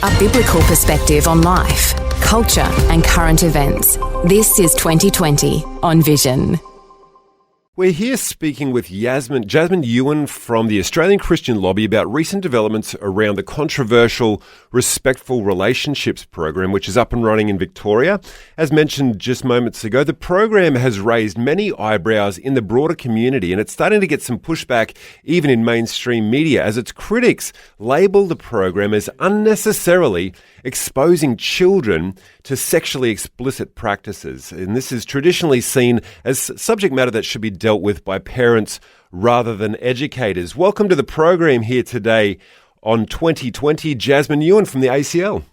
a biblical perspective on life, culture and current events. This is 2020 on Vision. We're here speaking with Jasmine Yuen from the Australian Christian Lobby about recent developments around the controversial Respectful Relationships program, which is up and running in Victoria. As mentioned just moments ago, the program has raised many eyebrows in the broader community, and it's starting to get some pushback even in mainstream media as its critics label the program as unnecessarily exposing children to sexually explicit practices. And this is traditionally seen as subject matter that should be dealt with by parents rather than educators. Welcome to the program here today on 2020, Jasmine Yuen from the ACL.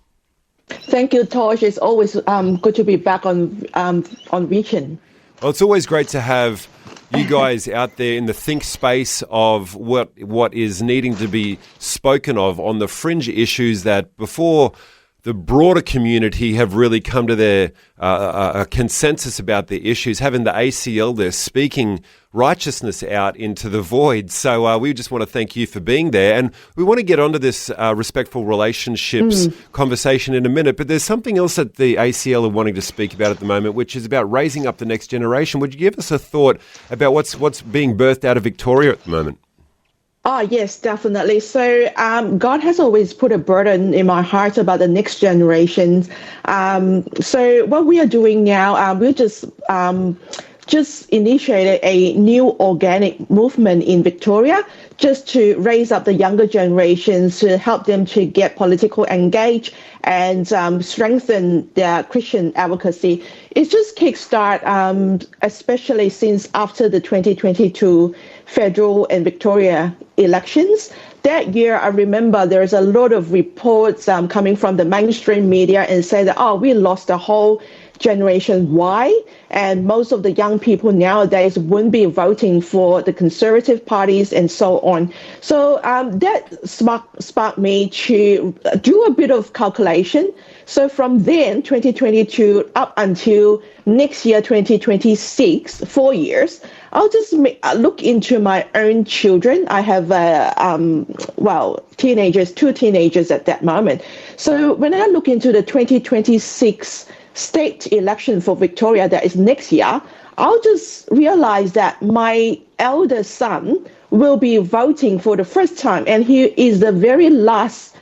Thank you, Tosh. It's always good to be back on Vision. Well, it's always great to have you guys out there in the think space of what is needing to be spoken of on the fringe issues that before the broader community have really come to their consensus about the issues, having the ACL there speaking righteousness out into the void. So we just want to thank you for being there. And we want to get onto this respectful relationships conversation in a minute. But there's something else that the ACL are wanting to speak about at the moment, which is about raising up the next generation. Would you give us a thought about what's being birthed out of Victoria at the moment? Oh, yes, definitely. So God has always put a burden in my heart about the next generation. So what we are doing now, we just initiated a new organic movement in Victoria just to raise up the younger generations, to help them to get politically engaged and strengthen their Christian advocacy. It's just kickstart, especially since after the 2022 federal and Victoria elections. That year, I remember there's a lot of reports coming from the mainstream media and say that, we lost the whole Generation Y, and most of the young people nowadays wouldn't be voting for the conservative parties and so on. So that sparked me to do a bit of calculation. So from then, 2022 up until next year, 2026, 4 years, I'll just look into my own children. I have, two teenagers at that moment. So when I look into the 2026 state election for Victoria that is next year, I'll just realize that my elder son will be voting for the first time, and he is the very last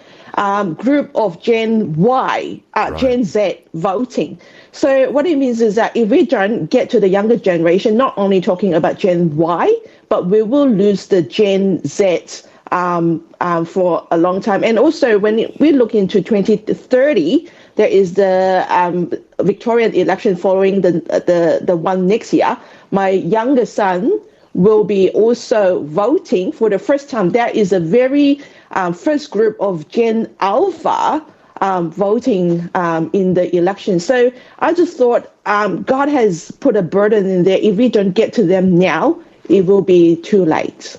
group of Gen Y, Gen Z voting. So what it means is that if we don't get to the younger generation, not only talking about Gen Y, but we will lose the Gen Z for a long time. And also when we look into 2030, there is the Victorian election following the one next year. My younger son will be also voting for the first time. That is a very first group of Gen Alpha voting in the election. So I just thought God has put a burden in there. If we don't get to them now, it will be too late.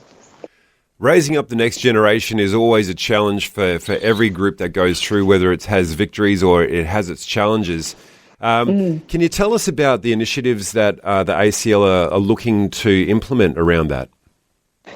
Raising up the next generation is always a challenge for every group that goes through, whether it has victories or it has its challenges. Can you tell us about the initiatives that the ACL are looking to implement around that?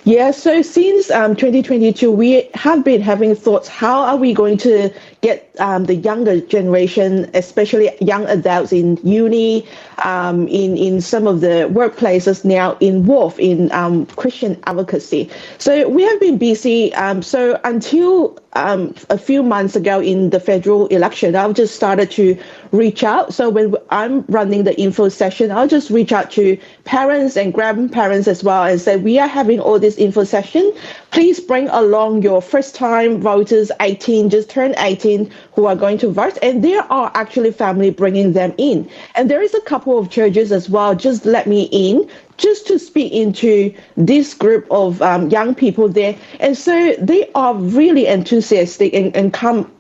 Yeah, so since 2022, we have been having thoughts, how are we going to get the younger generation, especially young adults in uni, in some of the workplaces now involved in Christian advocacy. So we have been busy. So until a few months ago in the federal election, I've just started to reach out. So when I'm running the info session, I'll just reach out to parents and grandparents as well and say, we are having all this info session. Please bring along your first-time voters, 18, just turned 18, who are going to vote. And there are actually family bringing them in. And there is a couple of churches as well, just let me in, just to speak into this group of young people there. And so they are really enthusiastic and come,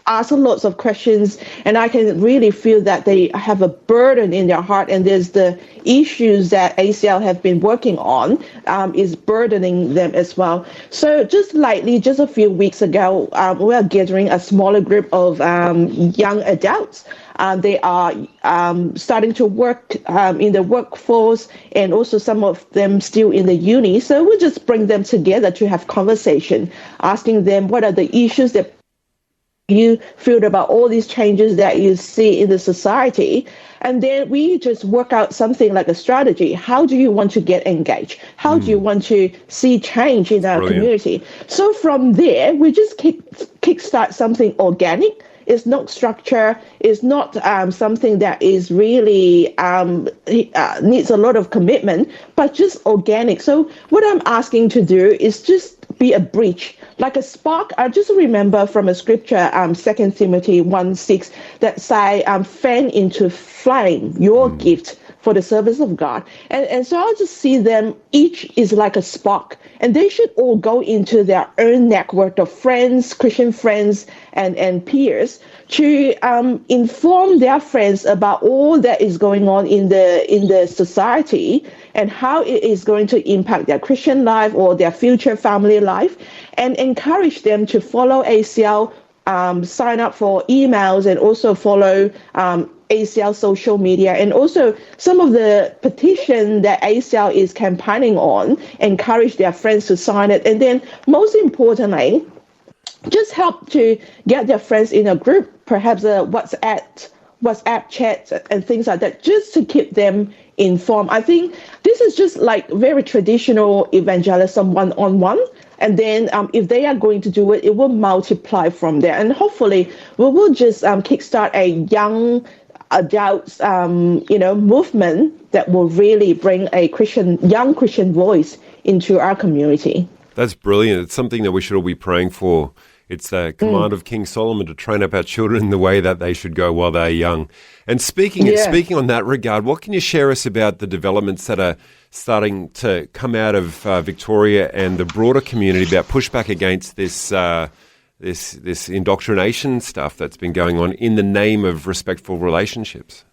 ask lots of questions. And I can really feel that they have a burden in their heart. And there's the issues that ACL have been working on is burdening them as well. So just a few weeks ago, we are gathering a smaller group of young adults. They are starting to work in the workforce, and also some of them still in the uni. So we'll just bring them together to have conversation, asking them what are the issues that you feel about all these changes that you see in the society. And then we just work out something like a strategy. How do you want to get engaged? How do you want to see change in our community? So from there, we just kickstart something organic. It's not structure. It's not something that is really needs a lot of commitment, but just organic. So what I'm asking to do is just be a bridge, like a spark. I just remember from a scripture, 2 Timothy 1:6, that say, fan into flame your gift for the service of God. And so I just see them, each is like a spark, and they should all go into their own network of friends, Christian friends, and peers to inform their friends about all that is going on in the society and how it is going to impact their Christian life or their future family life, and encourage them to follow ACL, sign up for emails, and also follow ACL social media, and also some of the petition that ACL is campaigning on, encourage their friends to sign it. And then most importantly, just help to get their friends in a group, perhaps a WhatsApp chat and things like that, just to keep them informed. I think this is just like very traditional evangelism one-on-one. And then if they are going to do it, it will multiply from there. And hopefully we will just kickstart a young adults, movement that will really bring a young Christian voice into our community. That's brilliant. It's something that we should all be praying for. It's the command of King Solomon to train up our children in the way that they should go while they're young. And speaking on that regard, what can you share us about the developments that are starting to come out of Victoria and the broader community about pushback against this this indoctrination stuff that's been going on in the name of respectful relationships?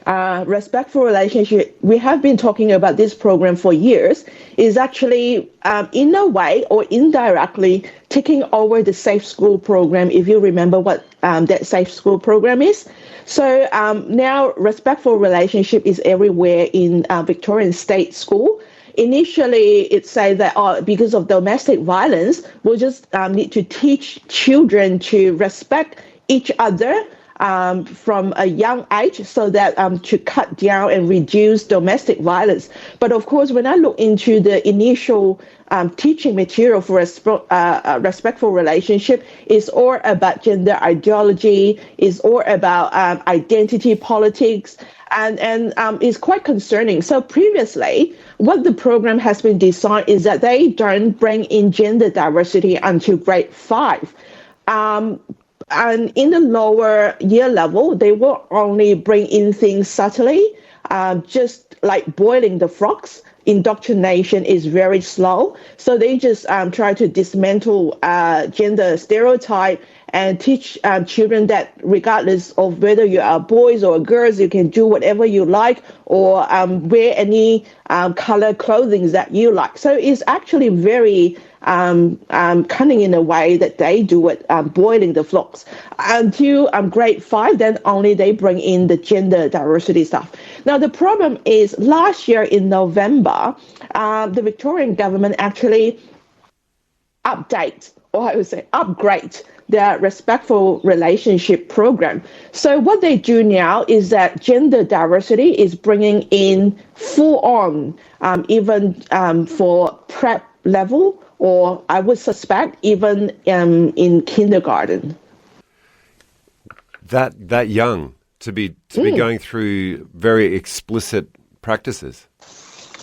Respectful relationship, we have been talking about this program for years, is actually in a way or indirectly taking over the Safe School program, if you remember what that Safe School program is. So now respectful relationship is everywhere in Victorian State School. Initially, it said that because of domestic violence, we'll just need to teach children to respect each other from a young age, so that to cut down and reduce domestic violence. But of course, when I look into the initial teaching material for a respectful relationship, it's all about gender ideology, it's all about identity politics, and it's quite concerning. So previously, what the program has been designed is that they don't bring in gender diversity until grade 5. And in the lower year level, they will only bring in things subtly, just like boiling the frogs. Indoctrination is very slow. So they just try to dismantle gender stereotype and teach children that regardless of whether you are boys or girls, you can do whatever you like, or wear any color clothing that you like. So it's actually very cunning in a way that they do it, boiling the flocks. Until grade 5, then only they bring in the gender diversity stuff. Now, the problem is last year in November, the Victorian government actually upgrade their respectful relationship program. So what they do now is that gender diversity is bringing in full on, even for prep level, or I would suspect even in kindergarten. That young to be going through very explicit practices.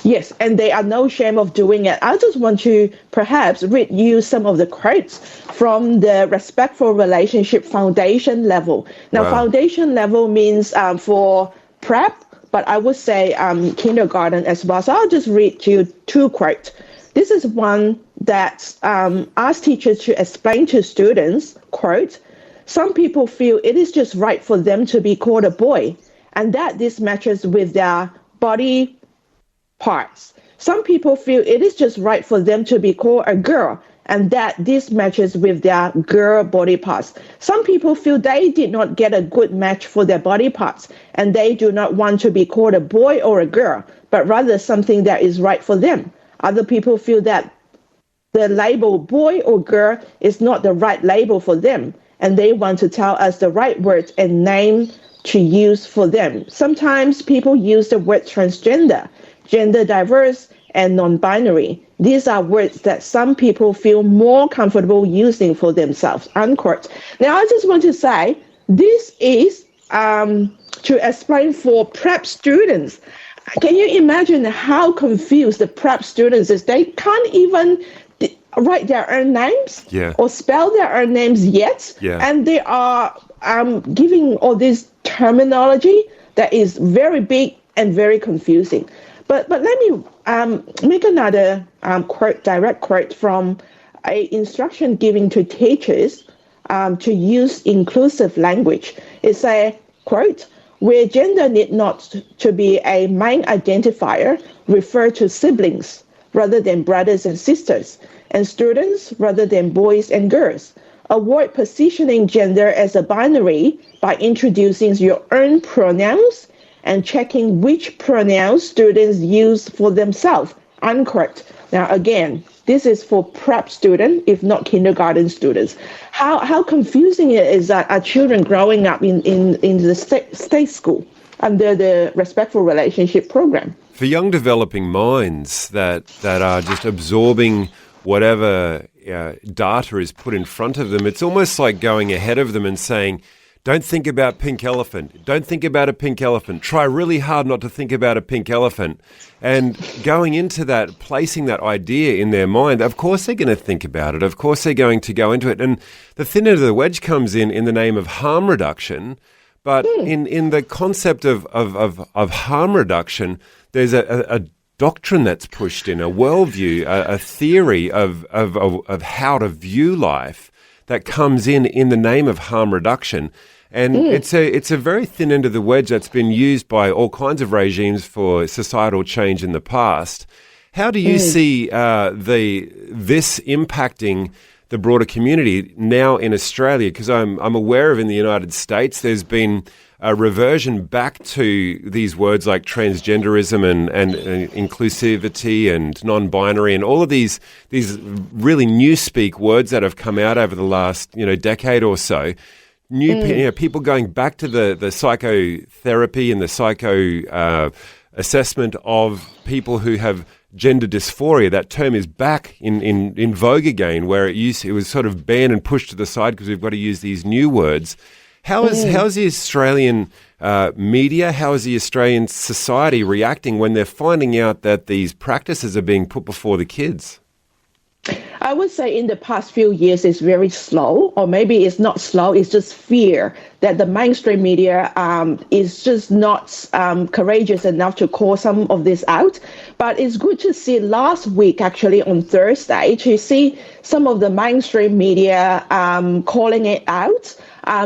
Yes, and they are no shame of doing it. I just want to perhaps read you some of the quotes from the Respectful Relationship Foundation level. Now, foundation level means for prep, but I would say kindergarten as well. So I'll just read you 2 quotes. This is one that asks teachers to explain to students, quote, "Some people feel it is just right for them to be called a boy, and that this matches with their body parts. Some people feel it is just right for them to be called a girl, and that this matches with their girl body parts. Some people feel they did not get a good match for their body parts, and they do not want to be called a boy or a girl, but rather something that is right for them. Other people feel that the label boy or girl is not the right label for them, and they want to tell us the right words and name to use for them. Sometimes people use the word transgender, gender diverse, and non-binary. These are words that some people feel more comfortable using for themselves, unquote. Now, I just want to say, this is to explain for prep students. Can you imagine how confused the prep students is? They can't even write their own names or spell their own names yet. And they are giving all this terminology that is very big and very confusing. But let me make another direct quote from a instruction giving to teachers to use inclusive language. It's a quote, where gender need not to be a main identifier, refer to siblings rather than brothers and sisters, and students rather than boys and girls. Avoid positioning gender as a binary by introducing your own pronouns and checking which pronouns students use for themselves, unquote. Now, again, this is for prep students, if not kindergarten students. How confusing it is that our children growing up in the state school under the Respectful Relationship program. For young developing minds that are just absorbing whatever data is put in front of them, it's almost like going ahead of them and saying, don't think about pink elephant. Don't think about a pink elephant. Try really hard not to think about a pink elephant. And going into that, placing that idea in their mind, of course they're going to think about it. Of course they're going to go into it. And the thin end of the wedge comes in the name of harm reduction. But in the concept of harm reduction, there's a doctrine that's pushed in, a worldview, a theory of how to view life that comes in the name of harm reduction. And it's a very thin end of the wedge that's been used by all kinds of regimes for societal change in the past. How do you see this impacting the broader community now in Australia? Because I'm aware of in the United States there's been a reversion back to these words like transgenderism and inclusivity and non-binary and all of these really newspeak words that have come out over the last decade or so. People going back to the psychotherapy and the psycho assessment of people who have gender dysphoria. That term is back in vogue again, where it was sort of banned and pushed to the side because we've got to use these new words. How is the Australian media, how is the Australian society reacting when they're finding out that these practices are being put before the kids? I would say in the past few years it's very slow, or maybe it's not slow, it's just fear that the mainstream media is just not courageous enough to call some of this out. But it's good to see last week, actually on Thursday, to see some of the mainstream media calling it out.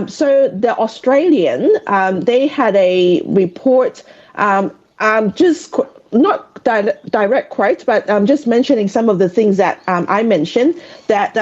So the Australian, they had a report, just not direct quote, but just mentioning some of the things that I mentioned, that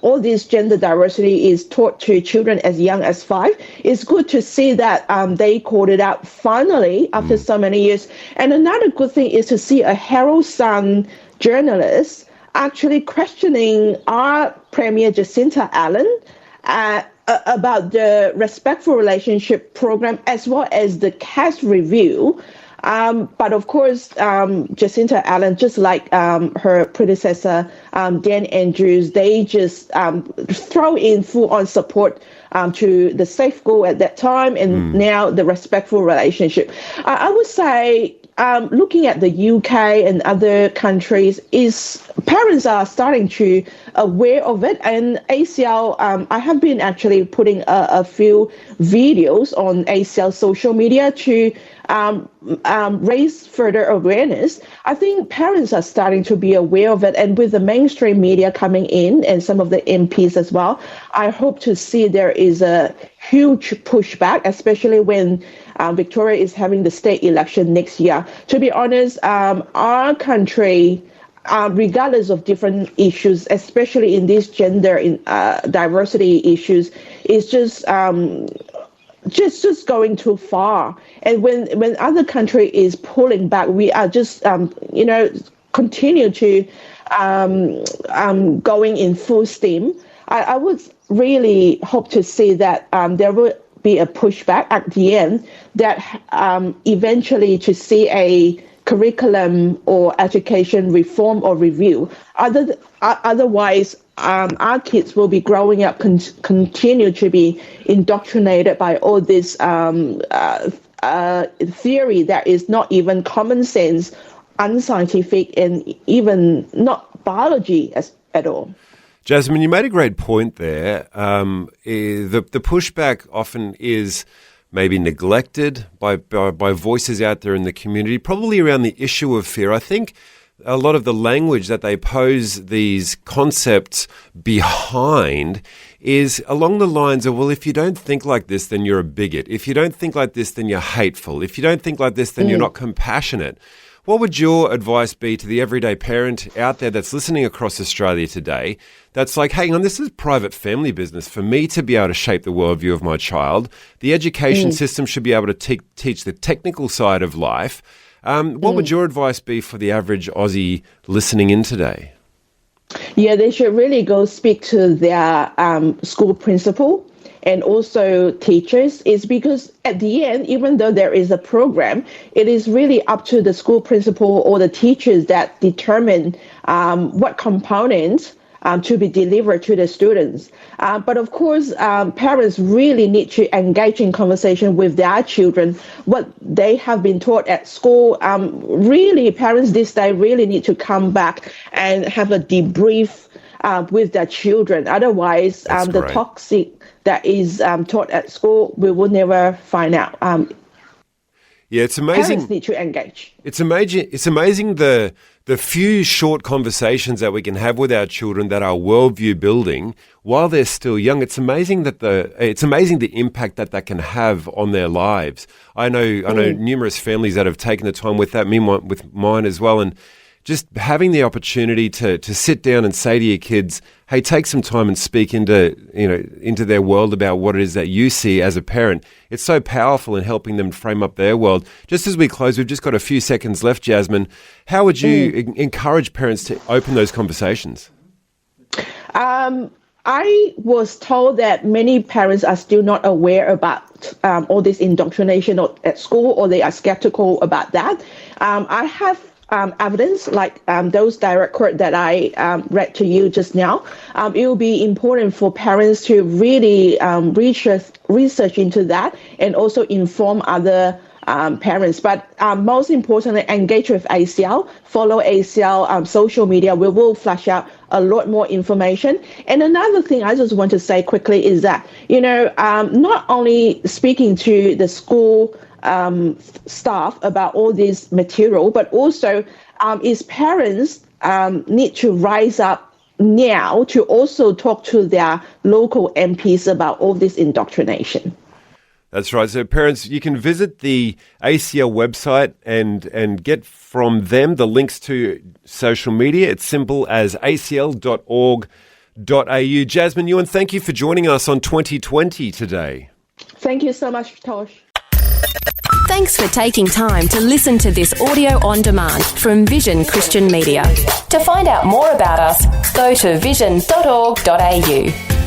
all this gender diversity is taught to children as young as 5. It's good to see that they called it out finally after so many years. And another good thing is to see a Herald Sun journalist actually questioning our Premier Jacinta Allen about the Respectful Relationship program as well as the cast review. But of course, Jacinta Allen, just like her predecessor, Dan Andrews, they just throw in full-on support to the safe goal at that time, and now the Respectful Relationship. I would say, looking at the UK and other countries, is parents are starting to aware of it. And ACL, I have been actually putting a few videos on ACL social media to raise further awareness. I think parents are starting to be aware of it, and with the mainstream media coming in and some of the MPs as well, I hope to see there is a huge pushback, especially when Victoria is having the state election next year. To be honest, our country, regardless of different issues, especially in these gender diversity issues, is just going too far. And when other country is pulling back, we are just continue to going in full steam. I would really hope to see that there will be a pushback at the end that eventually to see a curriculum or education reform or review. Otherwise, our kids will be growing up, continue to be indoctrinated by all this theory that is not even common sense, unscientific, and even not biology at all. Jasmine, you made a great point there. The pushback often is maybe neglected by voices out there in the community, probably around the issue of fear. I think a lot of the language that they pose these concepts behind is along the lines of, well, if you don't think like this, then you're a bigot. If you don't think like this, then you're hateful. If you don't think like this, then you're not compassionate. What would your advice be to the everyday parent out there that's listening across Australia today that's like, hang on, this is private family business for me to be able to shape the worldview of my child. The education system should be able to teach the technical side of life. What would your advice be for the average Aussie listening in today? Yeah, they should really go speak to their school principal and also teachers, is because at the end, even though there is a program, it is really up to the school principal or the teachers that determine what components to be delivered to the students. But of course, parents really need to engage in conversation with their children, what they have been taught at school. Really, parents this day really need to come back and have a debrief with their children. Otherwise, the toxic that is taught at school, we will never find out. Yeah, it's amazing. Parents need to engage. It's amazing the few short conversations that we can have with our children that are worldview building while they're still young. It's amazing the impact that can have on their lives. I know numerous families that have taken the time with that, with mine as well, and just having the opportunity to sit down and say to your kids, hey, take some time and speak into their world about what it is that you see as a parent. It's so powerful in helping them frame up their world. Just as we close, we've just got a few seconds left, Jasmine. How would you encourage parents to open those conversations? I was told that many parents are still not aware about all this indoctrination at school, or they are skeptical about that. I have evidence like those direct quotes that I read to you just now. It will be important for parents to really research into that and also inform other parents. But most importantly, engage with ACL, follow ACL social media. We will flash out a lot more information. And another thing I just want to say quickly is that, not only speaking to the school staff about all this material, but also is parents need to rise up now to also talk to their local MPs about all this indoctrination. That's right. So parents, you can visit the ACL website and get from them the links to social media. It's simple as acl.org.au. Jasmine, Yuen, thank you for joining us on 2020 today. Thank you so much, Tosh. Thanks for taking time to listen to this audio on demand from Vision Christian Media. To find out more about us, go to vision.org.au.